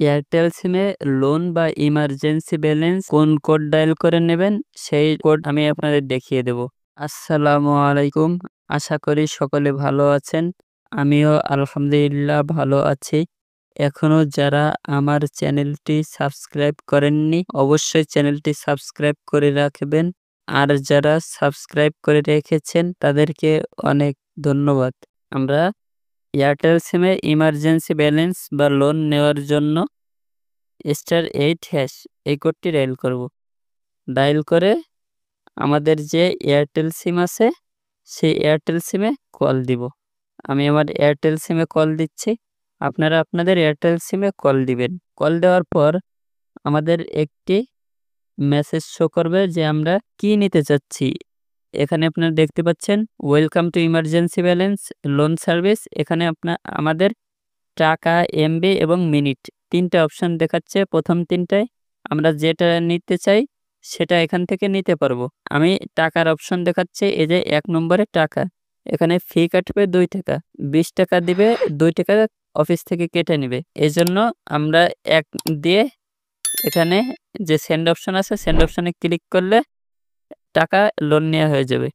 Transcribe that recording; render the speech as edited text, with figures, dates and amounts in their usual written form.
Airtel সিমে loan বা emergency balance কোন কোড ডায়াল করে নেবেন সেই কোড আমি আপনাদের দেখিয়ে দেব। আসসালামু আলাইকুম, আশা করি সকলে ভালো আছেন। আমিও আলহামদুলিল্লাহ ভালো আছি। এখনো যারা আমার চ্যানেলটি সাবস্ক্রাইব করেননি অবশ্যই চ্যানেলটি সাবস্ক্রাইব করে রাখবেন। আর যারা সাবস্ক্রাইব করে রেখেছেন তাদেরকে অনেক ধন্যবাদ। আমরা এয়ারটেল সিমে ইমার্জেন্সি ব্যালেন্স বা লোন নেওয়ার জন্য *8# এই কোডটি ডায়াল করব। ডায়াল করে আমাদের যে এয়ারটেল সিম আছে সেই এয়ারটেল সিমে কল দিব। আমি আমার এয়ারটেল সিমে কল দিচ্ছি। আপনারা আপনাদের এয়ারটেল সিমে কল দিবেন। কল দেওয়ার পর আমাদের একটি মেসেজ শো করবে যে আমরা কি নিতে চাচ্ছি। এখানে আপনারা দেখতে পাচ্ছেন welcome to emergency balance loan service. এখানে আমাদের টাকা, এমবি এবং মিনিট ৩টা অপশন দেখাচ্ছে। প্রথম ৩টায় আমরা যেটা নিতে চাই সেটা এখান থেকে নিতে পারবো। আমি টাকার অপশন দেখাচ্ছে, এই যে ১ নম্বরে টাকা। এখানে ফি কাটবে ৳২, ২০ টাকা দিবে, ৳২ অফিস থেকে কেটে নিবে। এজন্য আমরা ১ দিয়ে এখানে যে সেন্ড অপশন আছে সেন্ড অপশনে ক্লিক করলে টাকা লোন নেওয়া হয়ে যাবে।